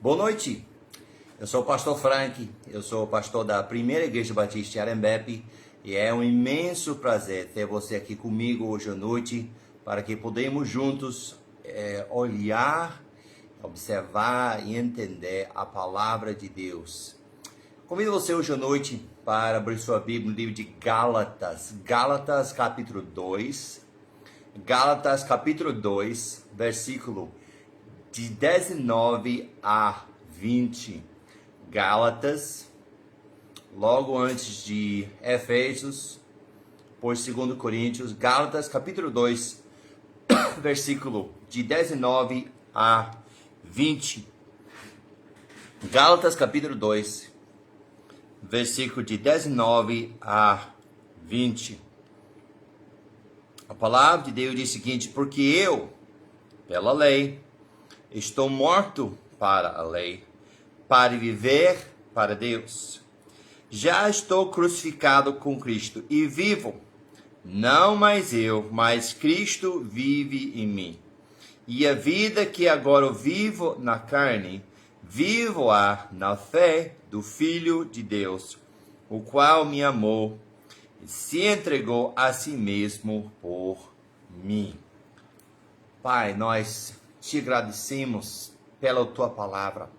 Boa noite, eu sou o pastor Frank, eu sou o pastor da Primeira Igreja Batista em Arembepe e é um imenso prazer ter você aqui comigo hoje à noite para que podemos juntos olhar, observar e entender a palavra de Deus. Convido você hoje à noite para abrir sua Bíblia no livro de Gálatas, Gálatas capítulo 2, versículo de 19 a 20. Gálatas, logo antes de Efésios, por 2 Coríntios, Gálatas capítulo 2, versículo de 19 a 20. Gálatas capítulo 2, versículo de 19 a 20. A palavra de Deus diz o seguinte: porque eu, pela lei, estou morto para a lei, para viver para Deus. Já estou crucificado com Cristo e vivo, não mais eu, mas Cristo vive em mim. E a vida que agora vivo na carne, vivo-a na fé do Filho de Deus, o qual me amou e se entregou a si mesmo por mim. Pai, nós te agradecemos pela tua palavra,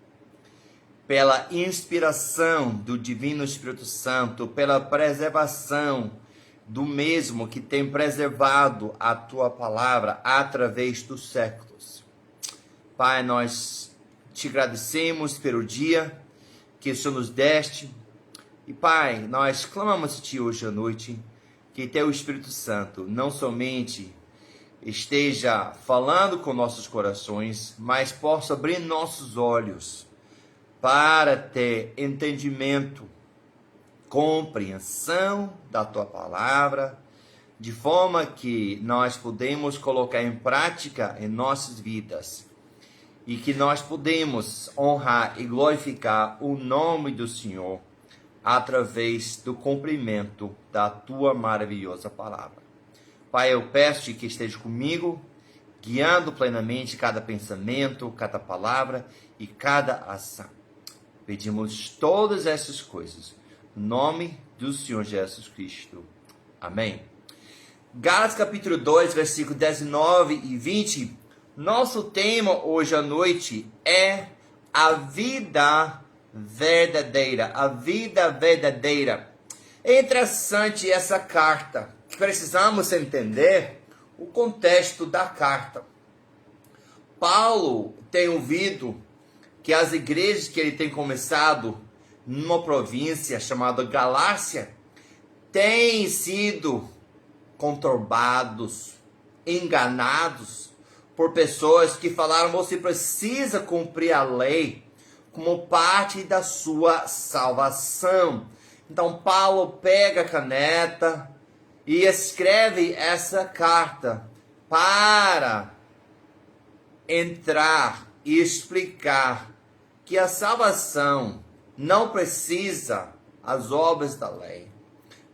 pela inspiração do Divino Espírito Santo, pela preservação do mesmo que tem preservado a tua palavra através dos séculos. Pai, nós te agradecemos pelo dia que o Senhor nos deste. E Pai, nós clamamos a ti hoje à noite que teu Espírito Santo não somente esteja falando com nossos corações, mas possa abrir nossos olhos para ter entendimento, compreensão da tua palavra, de forma que nós podemos colocar em prática em nossas vidas e que nós podemos honrar e glorificar o nome do Senhor através do cumprimento da tua maravilhosa palavra. Pai, eu peço que esteja comigo, guiando plenamente cada pensamento, cada palavra e cada ação. Pedimos todas essas coisas no nome do Senhor Jesus Cristo. Amém. Gálatas capítulo 2, versículo 19 e 20. Nosso tema hoje à noite é a vida verdadeira. A vida verdadeira. É interessante essa carta. Precisamos entender o contexto da carta. Paulo tem ouvido que as igrejas que ele tem começado numa província chamada Galácia têm sido conturbados, enganados por pessoas que falaram: você precisa cumprir a lei como parte da sua salvação. Então Paulo pega a caneta e escreve essa carta para entrar e explicar que a salvação não precisa as obras da lei,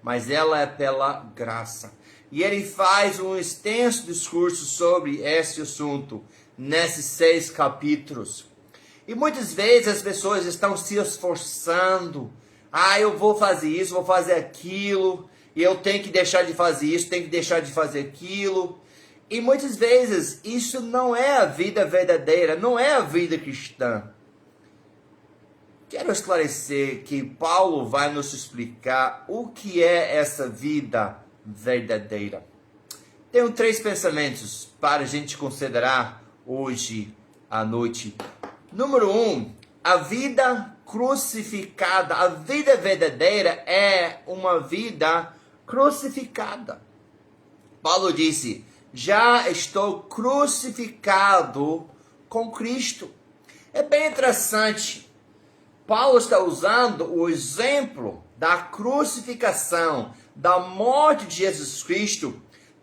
mas ela é pela graça. E ele faz um extenso discurso sobre esse assunto nesses 6 capítulos. E muitas vezes as pessoas estão se esforçando. Eu vou fazer isso, vou fazer aquilo. E eu tenho que deixar de fazer isso, tenho que deixar de fazer aquilo. E muitas vezes isso não é a vida verdadeira, não é a vida cristã. Quero esclarecer que Paulo vai nos explicar o que é essa vida verdadeira. Tenho 3 pensamentos para a gente considerar hoje à noite. Número 1, a vida crucificada. A vida verdadeira é uma vida crucificada. Paulo disse: já estou crucificado com Cristo. É bem interessante. Paulo está usando o exemplo da crucificação, da morte de Jesus Cristo,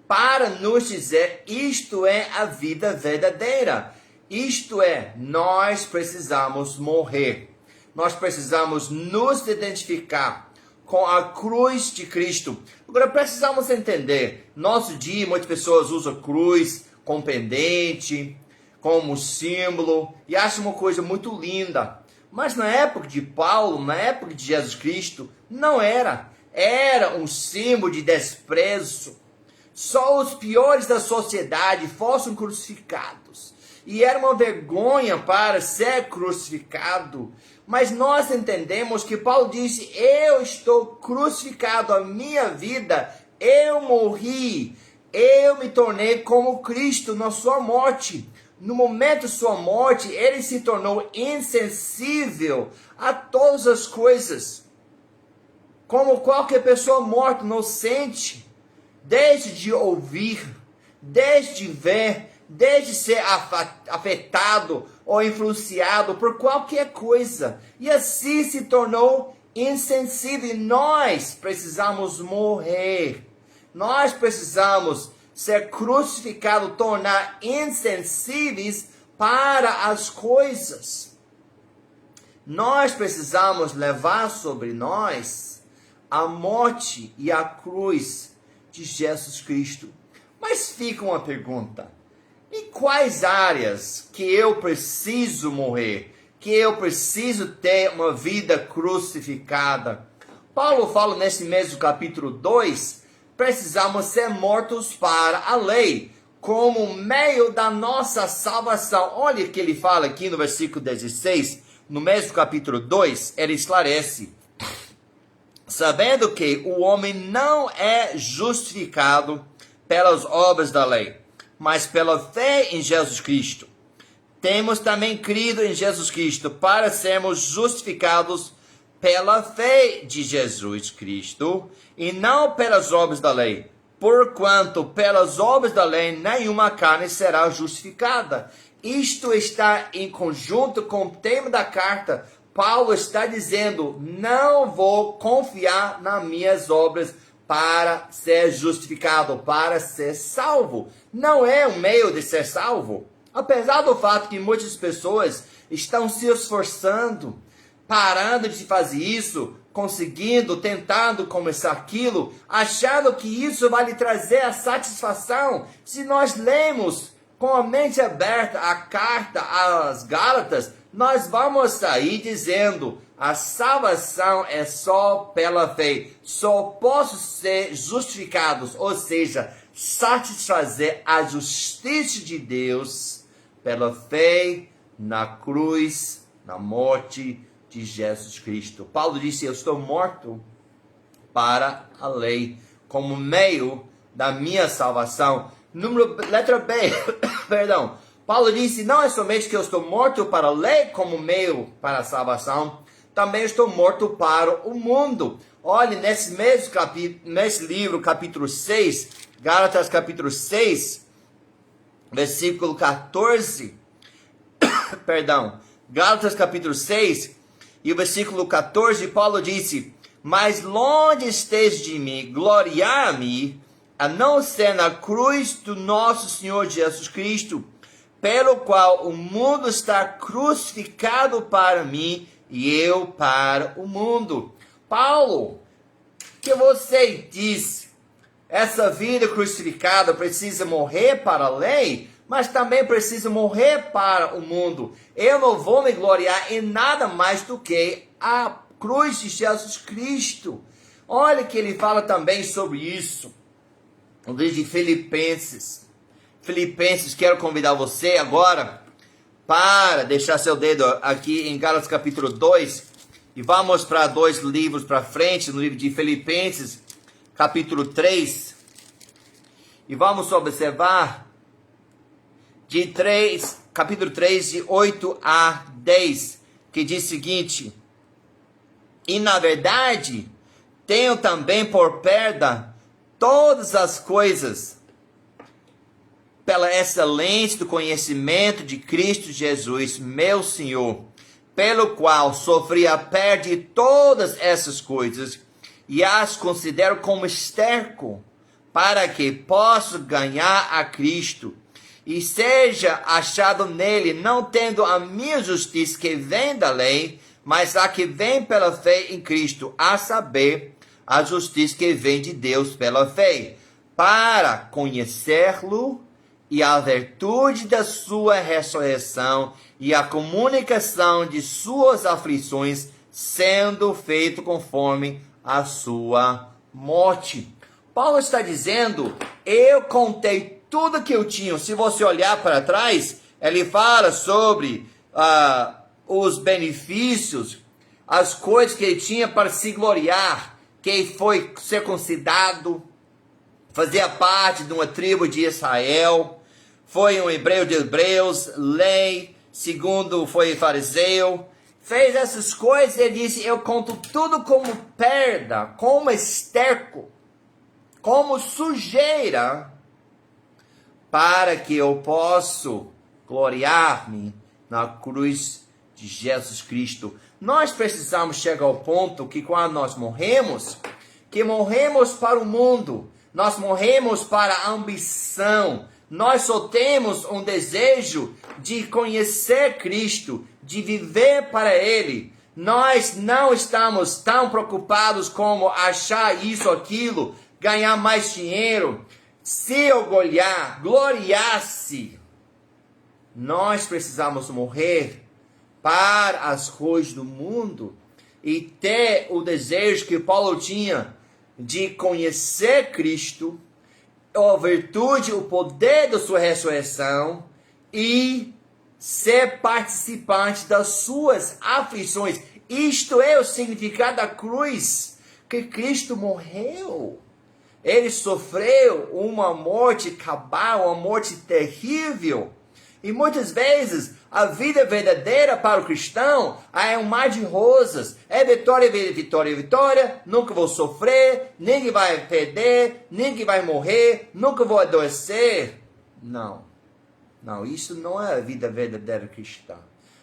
para nos dizer: isto é a vida verdadeira. Isto é, nós precisamos morrer. Nós precisamos nos identificar com a cruz de Cristo. Agora precisamos entender, nosso dia muitas pessoas usam cruz com pendente, como símbolo, e acha uma coisa muito linda. Mas na época de Paulo, na época de Jesus Cristo, não era. Era um símbolo de desprezo. Só os piores da sociedade fossem crucificados. E era uma vergonha para ser crucificado. Mas nós entendemos que Paulo disse: eu estou crucificado, a minha vida, eu morri, eu me tornei como Cristo na sua morte. No momento de sua morte, ele se tornou insensível a todas as coisas. Como qualquer pessoa morta, inocente, desde de ouvir, desde de ver, desde ser afetado ou influenciado por qualquer coisa. E assim se tornou insensível. E nós precisamos morrer. Nós precisamos ser crucificados, tornar insensíveis para as coisas. Nós precisamos levar sobre nós a morte e a cruz de Jesus Cristo. Mas fica uma pergunta: em quais áreas que eu preciso morrer? Que eu preciso ter uma vida crucificada? Paulo fala nesse mesmo capítulo 2, precisamos ser mortos para a lei, como meio da nossa salvação. Olha o que ele fala aqui no versículo 16, no mesmo capítulo 2, ele esclarece: sabendo que o homem não é justificado pelas obras da lei, mas pela fé em Jesus Cristo. Temos também crido em Jesus Cristo para sermos justificados pela fé de Jesus Cristo e não pelas obras da lei. Porquanto pelas obras da lei nenhuma carne será justificada. Isto está em conjunto com o tema da carta. Paulo está dizendo: não vou confiar nas minhas obras para ser justificado, para ser salvo. Não é um meio de ser salvo. Apesar do fato que muitas pessoas estão se esforçando, parando de fazer isso, conseguindo, tentando começar aquilo, achando que isso vai lhe trazer a satisfação. Se nós lemos com a mente aberta a carta às Gálatas, nós vamos sair dizendo: a salvação é só pela fé. Só posso ser justificados, ou seja, satisfazer a justiça de Deus pela fé na cruz, na morte de Jesus Cristo. Paulo disse: eu estou morto para a lei, como meio da minha salvação. Letra B, perdão. Paulo disse: não é somente que eu estou morto para a lei como meio para a salvação, também estou morto para o mundo. Olhe, nesse mesmo capítulo, nesse livro, capítulo 6, Gálatas capítulo 6, versículo 14, perdão, Gálatas capítulo 6, e o versículo 14, Paulo disse: mas longe esteja de mim gloriar-me, a não ser na cruz do nosso Senhor Jesus Cristo, pelo qual o mundo está crucificado para mim e eu para o mundo. Paulo, que você diz, essa vida crucificada precisa morrer para a lei, mas também precisa morrer para o mundo. Eu não vou me gloriar em nada mais do que a cruz de Jesus Cristo. Olha que ele fala também sobre isso. No livro de Filipenses. Filipenses, quero convidar você agora para deixar seu dedo aqui em Gálatas capítulo 2 e vamos para 2 livros para frente, no livro de Filipenses, capítulo 3, e vamos observar capítulo 3, de 8 a 10, que diz o seguinte: e na verdade, tenho também por perda todas as coisas, pela excelência do conhecimento de Cristo Jesus, meu Senhor, pelo qual sofri a perda de todas essas coisas, e as considero como esterco, para que possa ganhar a Cristo, e seja achado nele, não tendo a minha justiça que vem da lei, mas a que vem pela fé em Cristo, a saber, a justiça que vem de Deus pela fé, para conhecê-lo e a virtude da sua ressurreição e a comunicação de suas aflições, sendo feito conforme a sua morte. Paulo está dizendo, eu contei tudo que eu tinha. Se você olhar para trás, ele fala sobre os benefícios, as coisas que ele tinha para se gloriar, que foi circuncidado, fazia parte de uma tribo de Israel, foi um hebreu de hebreus, lei, segundo foi fariseu, fez essas coisas e ele disse, eu conto tudo como perda, como esterco, como sujeira, para que eu possa gloriar-me na cruz de Jesus Cristo. Nós precisamos chegar ao ponto que quando nós morremos, que morremos para o mundo, nós morremos para a ambição, nós só temos um desejo de conhecer Cristo, de viver para Ele. Nós não estamos tão preocupados como achar isso, aquilo, ganhar mais dinheiro, se orgulhar, gloriar-se. Nós precisamos morrer para as coisas do mundo e ter o desejo que Paulo tinha de conhecer Cristo, a virtude, o poder da sua ressurreição e ser participante das suas aflições. Isto é o significado da cruz, que Cristo morreu. Ele sofreu uma morte cabal, uma morte terrível. E muitas vezes a vida verdadeira para o cristão é um mar de rosas. É vitória, vitória, vitória. Nunca vou sofrer, ninguém vai perder, ninguém vai morrer, nunca vou adoecer. Não, isso não é a vida verdadeira cristã.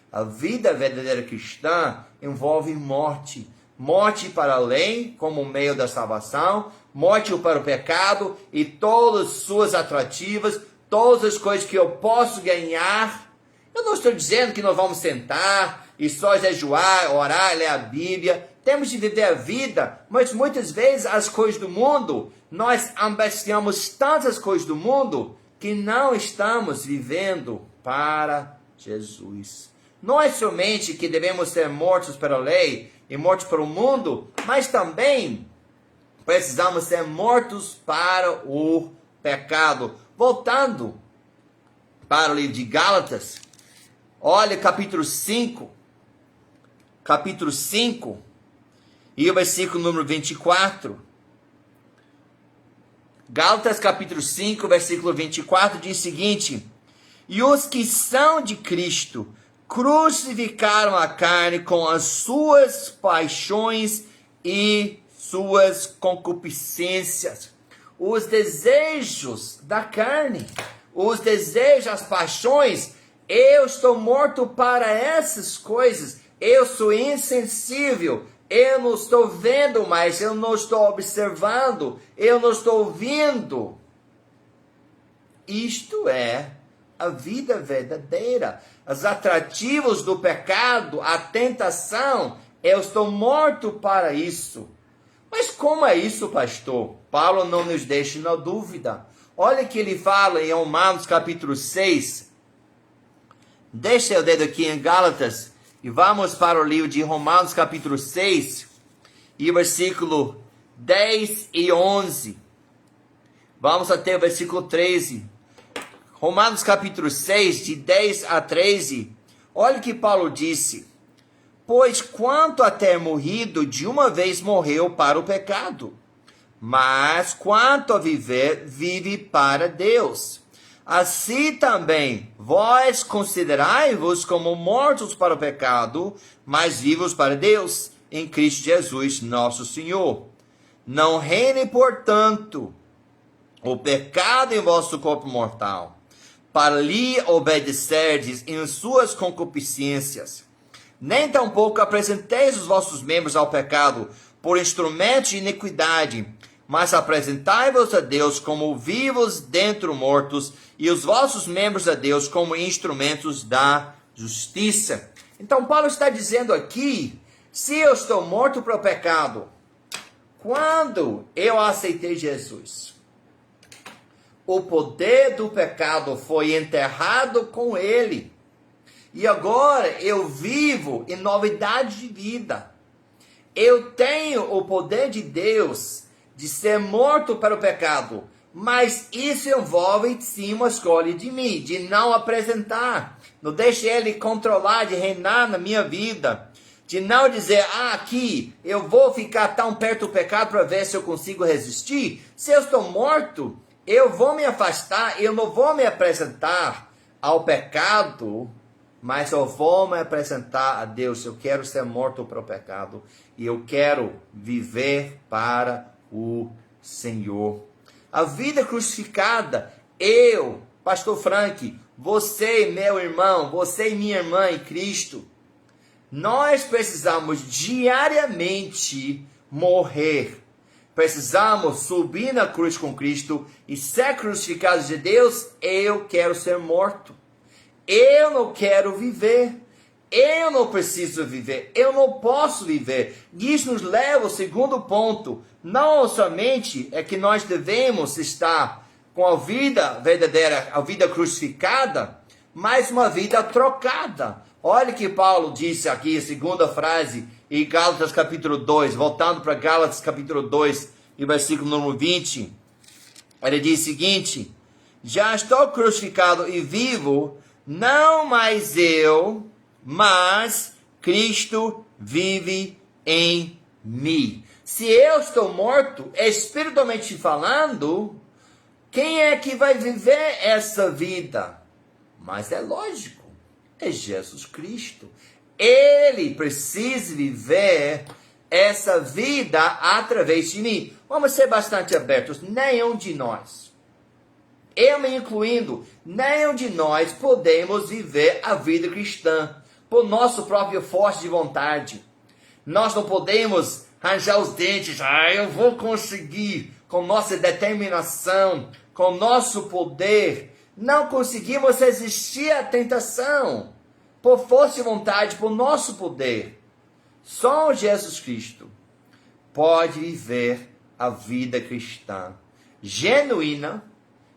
A vida verdadeira cristã envolve morte. Morte para a lei, como meio da salvação, morte para o pecado e todas as suas atrativas, todas as coisas que eu posso ganhar. Eu não estou dizendo que nós vamos sentar e só jejuar, orar, ler a Bíblia. Temos de viver a vida, mas muitas vezes as coisas do mundo, nós ambiciamos tantas coisas do mundo que não estamos vivendo para Jesus. Não é somente que devemos ser mortos para a lei e mortos para o mundo, mas também precisamos ser mortos para o pecado. Voltando para o livro de Gálatas, olha capítulo 5 e o versículo número 24. Gálatas capítulo 5, versículo 24 diz o seguinte: e os que são de Cristo crucificaram a carne com as suas paixões e suas concupiscências. Os desejos da carne, os desejos, as paixões, eu estou morto para essas coisas, eu sou insensível, eu não estou vendo mais, eu não estou observando, eu não estou ouvindo. Isto é a vida verdadeira. Os atrativos do pecado, a tentação, eu estou morto para isso. Mas como é isso, pastor? Paulo não nos deixa na dúvida. Olha que ele fala em Romanos capítulo 6. Deixa o dedo aqui em Gálatas e vamos para o livro de Romanos capítulo 6 e o versículo 10 e 11. Vamos até o versículo 13. Romanos capítulo 6, de 10 a 13. Olha o que Paulo disse: pois quanto a ter morrido, de uma vez morreu para o pecado, mas quanto a viver, vive para Deus. Assim também, vós considerai-vos como mortos para o pecado, mas vivos para Deus, em Cristo Jesus, nosso Senhor. Não reine, portanto, o pecado em vosso corpo mortal, para lhe obedecerdes em suas concupiscências. Nem tampouco apresenteis os vossos membros ao pecado por instrumentos de iniquidade, mas apresentai-vos a Deus como vivos dentre mortos, e os vossos membros a Deus como instrumentos da justiça. Então Paulo está dizendo aqui, se eu estou morto para o pecado, quando eu aceitei Jesus, o poder do pecado foi enterrado com ele. E agora eu vivo em novidade de vida. Eu tenho o poder de Deus de ser morto para o pecado. Mas isso envolve sim uma escolha de mim, de não apresentar. Não deixe ele controlar, de reinar na minha vida. De não dizer, aqui eu vou ficar tão perto do pecado para ver se eu consigo resistir. Se eu estou morto, eu vou me afastar, eu não vou me apresentar ao pecado, mas eu vou me apresentar a Deus. Eu quero ser morto para o pecado e eu quero viver para o Senhor. A vida crucificada, eu, Pastor Frank, você, meu irmão, você e minha irmã em Cristo, nós precisamos diariamente morrer. Precisamos subir na cruz com Cristo e ser crucificados de Deus. Eu quero ser morto. Eu não quero viver. Eu não preciso viver. Eu não posso viver. Isso nos leva ao segundo ponto. Não somente é que nós devemos estar com a vida verdadeira, a vida crucificada, mas uma vida trocada. Olha que Paulo disse aqui, a segunda frase, em Gálatas capítulo 2, voltando para Gálatas capítulo 2, e versículo número 20. Ele diz o seguinte: já estou crucificado e vivo, não mais eu, mas Cristo vive em mim. Se eu estou morto, espiritualmente falando, quem é que vai viver essa vida? Mas é lógico, é Jesus Cristo. Ele precisa viver essa vida através de mim. Vamos ser bastante abertos. Nenhum de nós, eu me incluindo, nenhum de nós podemos viver a vida cristã por nosso próprio força de vontade. Nós não podemos arranjar os dentes. Eu vou conseguir, com nossa determinação, com nosso poder. Não conseguimos resistir à tentação por força de vontade, por nosso poder. Só Jesus Cristo pode viver a vida cristã genuína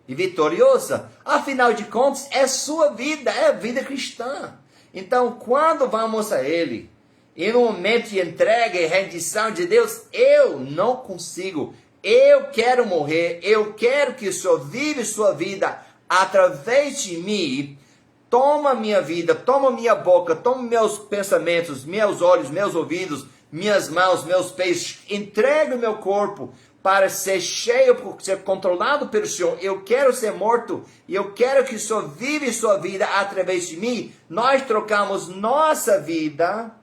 e vitoriosa. Afinal de contas, é sua vida, é a vida cristã. Então, quando vamos a Ele, e no momento de entrega e rendição de Deus, eu não consigo. Eu quero morrer. Eu quero que o Senhor vive sua vida através de mim. Toma minha vida, toma minha boca, toma meus pensamentos, meus olhos, meus ouvidos, minhas mãos, meus pés. Entrega o meu corpo para ser cheio, ser controlado pelo Senhor. Eu quero ser morto e eu quero que o Senhor vive sua vida através de mim. Nós trocamos nossa vida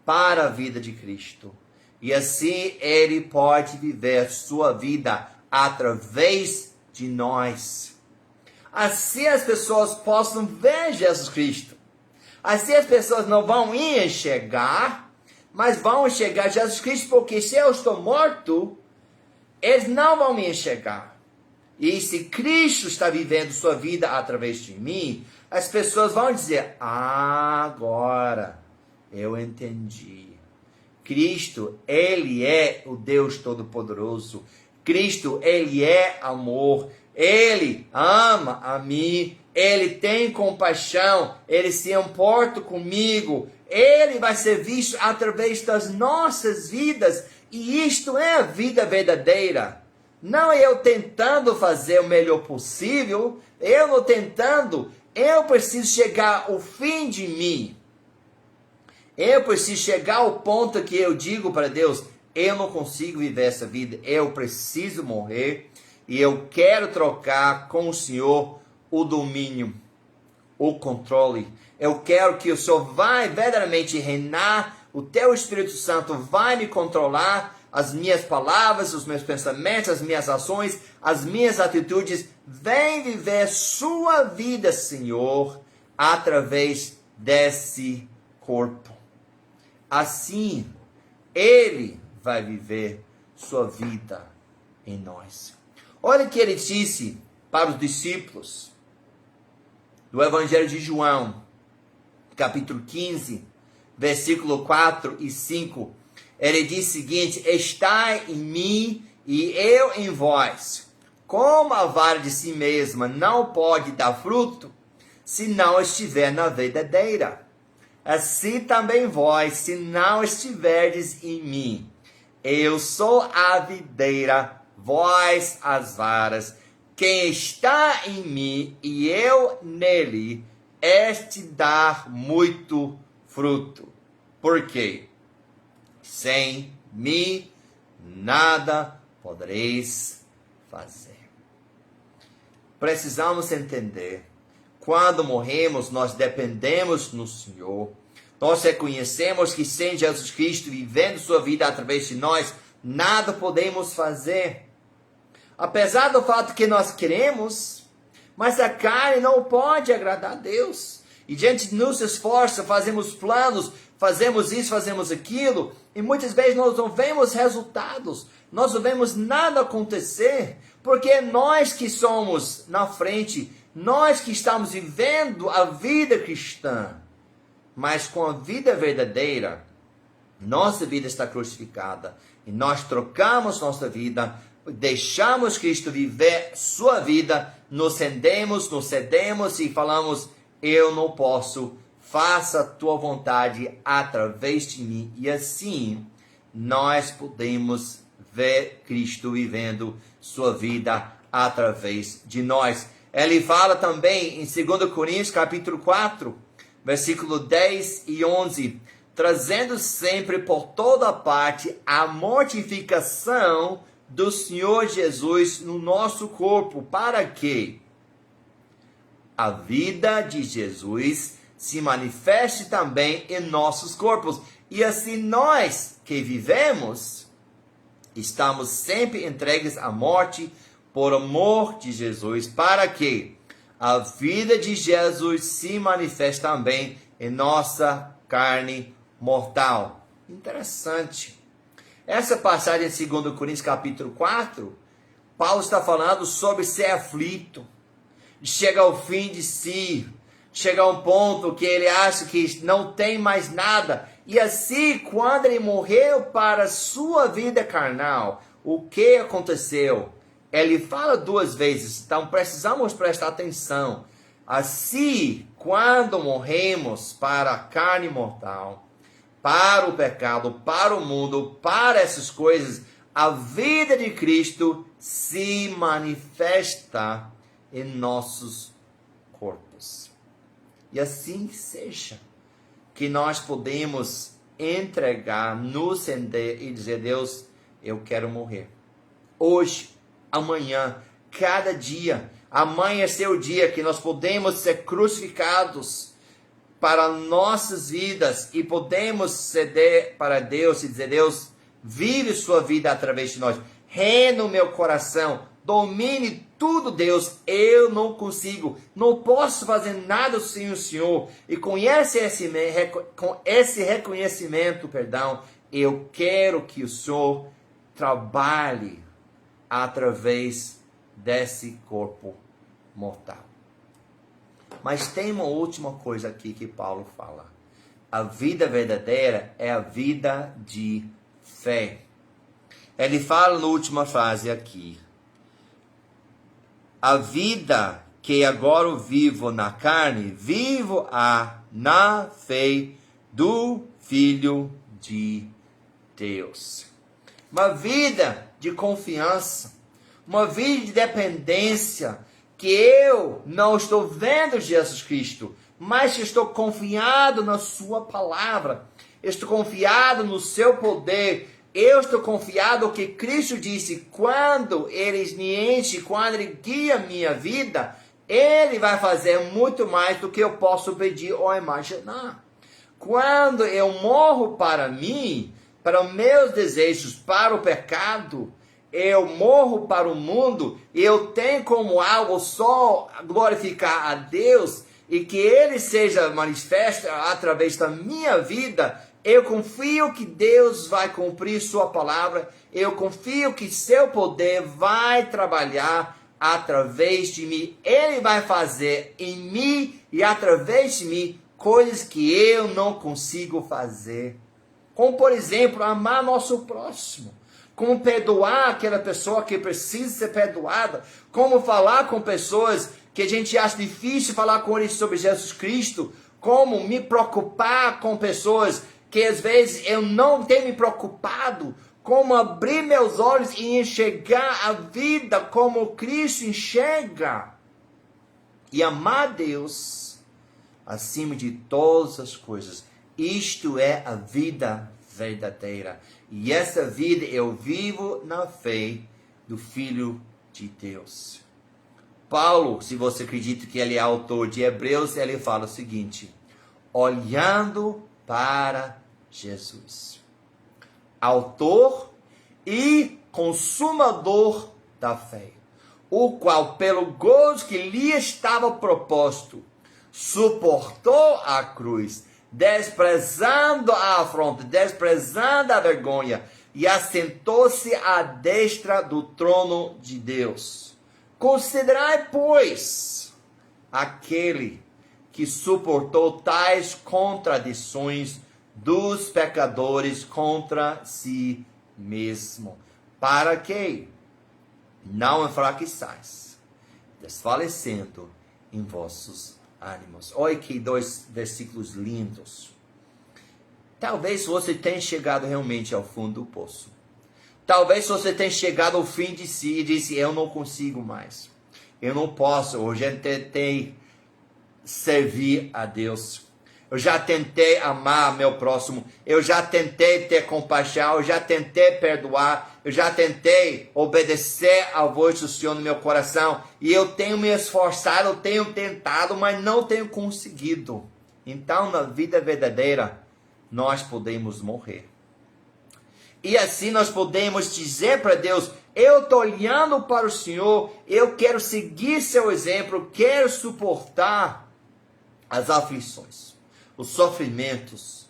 para a vida de Cristo. E assim Ele pode viver sua vida através de nós. Assim as pessoas possam ver Jesus Cristo. Assim as pessoas não vão enxergar, mas vão enxergar Jesus Cristo, porque se eu estou morto, eles não vão me enxergar. E se Cristo está vivendo sua vida através de mim, as pessoas vão dizer, agora eu entendi. Cristo, Ele é o Deus Todo-Poderoso. Cristo, Ele é amor. Ele ama a mim. Ele tem compaixão. Ele se importa comigo. Ele vai ser visto através das nossas vidas. E isto é a vida verdadeira. Não eu tentando fazer o melhor possível. Eu não tentando. Eu preciso chegar ao fim de mim. Eu preciso chegar ao ponto que eu digo para Deus, eu não consigo viver essa vida, eu preciso morrer e eu quero trocar com o Senhor o domínio, o controle. Eu quero que o Senhor vai verdadeiramente reinar, o teu Espírito Santo vai me controlar, as minhas palavras, os meus pensamentos, as minhas ações, as minhas atitudes. Vem viver sua vida, Senhor, através desse corpo. Assim, Ele vai viver sua vida em nós. Olha o que Ele disse para os discípulos do Evangelho de João, capítulo 15, versículo 4 e 5. Ele diz o seguinte: estai em mim e eu em vós. Como a vara de si mesma não pode dar fruto, se não estiver na verdadeira. Assim também vós, se não estiverdes em mim. Eu sou a videira, vós as varas. Quem está em mim e eu nele, este dá muito fruto. Por quê? Sem mim, nada podereis fazer. Precisamos entender. Quando morremos, nós dependemos no Senhor. Nós reconhecemos que sem Jesus Cristo vivendo sua vida através de nós, nada podemos fazer. Apesar do fato que nós queremos, mas a carne não pode agradar a Deus. E diante de nosso esforço, fazemos planos, fazemos isso, fazemos aquilo, e muitas vezes nós não vemos resultados, nós não vemos nada acontecer, porque nós que somos na frente, nós que estamos vivendo a vida cristã, mas com a vida verdadeira, nossa vida está crucificada, e nós trocamos nossa vida, deixamos Cristo viver sua vida, nos cedemos e falamos, eu não posso, faça a tua vontade através de mim. E assim, nós podemos ver Cristo vivendo sua vida através de nós. Ele fala também em 2 Coríntios capítulo 4, versículo 10 e 11, trazendo sempre por toda parte a mortificação do Senhor Jesus no nosso corpo, para que a vida de Jesus se manifeste também em nossos corpos. E assim nós que vivemos, estamos sempre entregues à morte por amor de Jesus, para que a vida de Jesus se manifeste também em nossa carne mortal. Interessante. Essa passagem em 2 Coríntios capítulo 4, Paulo está falando sobre ser aflito, chega ao fim de si, chega a um ponto que ele acha que não tem mais nada. E assim, quando ele morreu para a sua vida carnal, o que aconteceu? Ele fala duas vezes, então precisamos prestar atenção. Assim, quando morremos para a carne mortal, para o pecado, para o mundo, para essas coisas, a vida de Cristo se manifesta em nossos corpos. E assim seja, que nós podemos entregar, nos render e dizer, Deus, eu quero morrer. Hoje, amanhã, cada dia, amanhã é seu dia que nós podemos ser crucificados para nossas vidas e podemos ceder para Deus e dizer, Deus, vive sua vida através de nós. Reina o meu coração, domine tudo, Deus, eu não consigo, não posso fazer nada sem o Senhor. E com esse reconhecimento, eu quero que o Senhor trabalhe através desse corpo mortal. Mas tem uma última coisa aqui que Paulo fala. A vida verdadeira é a vida de fé. Ele fala na última frase aqui. A vida que agora eu vivo na carne, vivo-a na fé do Filho de Deus. Uma vida de confiança, uma vida de dependência, que eu não estou vendo Jesus Cristo, mas estou confiado na sua palavra, estou confiado no seu poder, eu estou confiado no que Cristo disse, quando Ele me enche, quando Ele guia a minha vida, Ele vai fazer muito mais do que eu posso pedir ou imaginar. Quando eu morro para mim, para os meus desejos, para o pecado, eu morro para o mundo, e eu tenho como algo só glorificar a Deus, e que Ele seja manifesto através da minha vida, eu confio que Deus vai cumprir sua palavra, eu confio que seu poder vai trabalhar através de mim, Ele vai fazer em mim e através de mim coisas que eu não consigo fazer. Como, por exemplo, amar nosso próximo. como perdoar aquela pessoa que precisa ser perdoada, como falar com pessoas que a gente acha difícil falar com eles sobre Jesus Cristo, como me preocupar com pessoas que às vezes eu não tenho me preocupado, como abrir meus olhos e enxergar a vida como Cristo enxerga. E amar Deus acima de todas as coisas. Isto é a vida verdadeira. E essa vida eu vivo na fé do Filho de Deus. Paulo, se você acredita que ele é autor de Hebreus, ele fala o seguinte: olhando para Jesus, autor e consumador da fé, o qual, pelo gozo que lhe estava proposto, suportou a cruz, desprezando a afronta, desprezando a vergonha, e assentou-se à destra do trono de Deus. Considerai, pois, aquele que suportou tais contradições dos pecadores contra si mesmo, para que não enfraqueçais, desfalecendo em vossos ânimos. Olha que 2 versículos lindos. Talvez você tenha chegado realmente ao fundo do poço. Talvez você tenha chegado ao fim de si e disse: eu não consigo mais. Eu não posso. Hoje eu tentei servir a Deus. Eu já tentei amar meu próximo. Eu já tentei ter compaixão. Eu já tentei perdoar. Eu já tentei obedecer à voz do Senhor no meu coração. E eu tenho me esforçado, eu tenho tentado, mas não tenho conseguido. Então, na vida verdadeira, nós podemos morrer. E assim nós podemos dizer para Deus: eu estou olhando para o Senhor, eu quero seguir seu exemplo, quero suportar as aflições, os sofrimentos,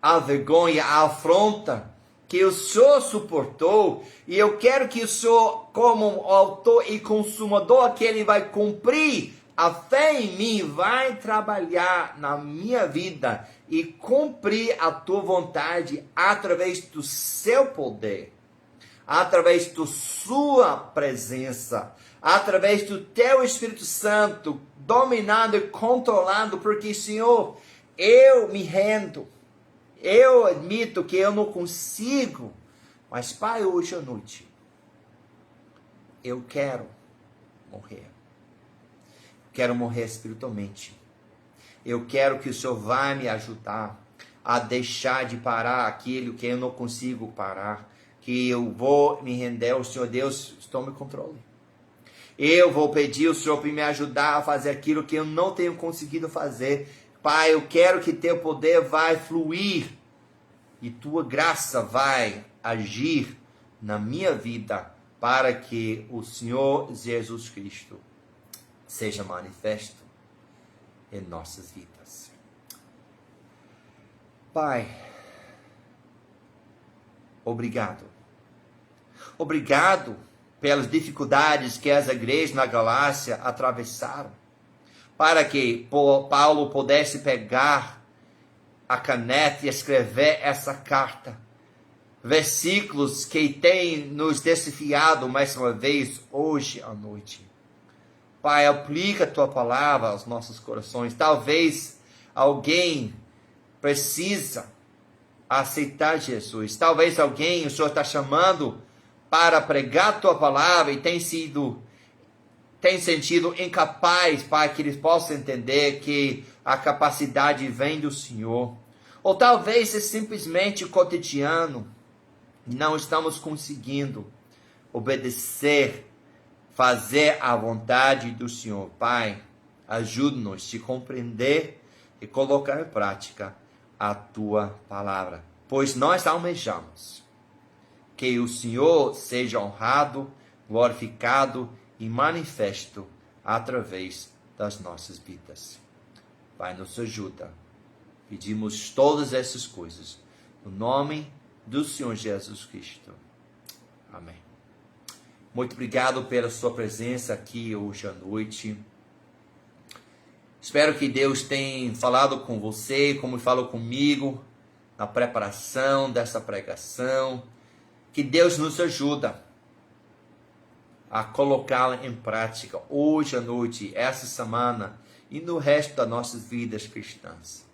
a vergonha, a afronta que o Senhor suportou, e eu quero que o Senhor, como autor e consumador, que Ele vai cumprir a fé em mim, vai trabalhar na minha vida e cumprir a tua vontade através do seu poder, através da sua presença, através do teu Espírito Santo, dominando e controlando, porque, Senhor, eu me rendo, eu admito que eu não consigo, mas, Pai, hoje à noite, eu quero morrer. Quero morrer espiritualmente. Eu quero que o Senhor vá me ajudar a deixar de parar aquilo que eu não consigo parar, que eu vou me render ao Senhor. Deus, tome controle. Eu vou pedir ao Senhor para me ajudar a fazer aquilo que eu não tenho conseguido fazer. Pai, eu quero que teu poder vai fluir e tua graça vai agir na minha vida para que o Senhor Jesus Cristo seja manifesto em nossas vidas. Pai, obrigado. Obrigado pelas dificuldades que as igrejas na Galácia atravessaram, para que Paulo pudesse pegar a caneta e escrever essa carta. Versículos que têm nos desafiado mais uma vez hoje à noite. Pai, aplica a tua palavra aos nossos corações. Talvez alguém precisa aceitar Jesus. Talvez alguém, o Senhor está chamando para pregar a tua palavra e tem sentido incapaz, Pai, que eles possam entender que a capacidade vem do Senhor. Ou talvez é simplesmente cotidiano. Não estamos conseguindo obedecer, fazer a vontade do Senhor. Pai, ajude-nos a compreender e colocar em prática a tua palavra, pois nós almejamos que o Senhor seja honrado, glorificado e manifesto através das nossas vidas. Pai, nos ajuda. Pedimos todas essas coisas no nome do Senhor Jesus Cristo. Amém. Muito obrigado pela sua presença aqui hoje à noite. Espero que Deus tenha falado com você, como falou comigo, na preparação dessa pregação. Que Deus nos ajuda a colocá-la em prática hoje à noite, essa semana e no resto das nossas vidas cristãs.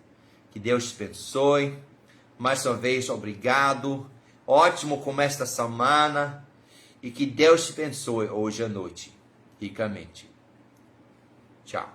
Que Deus te abençoe. Mais uma vez, obrigado. Ótimo começo da semana. E que Deus te abençoe hoje à noite, ricamente. Tchau.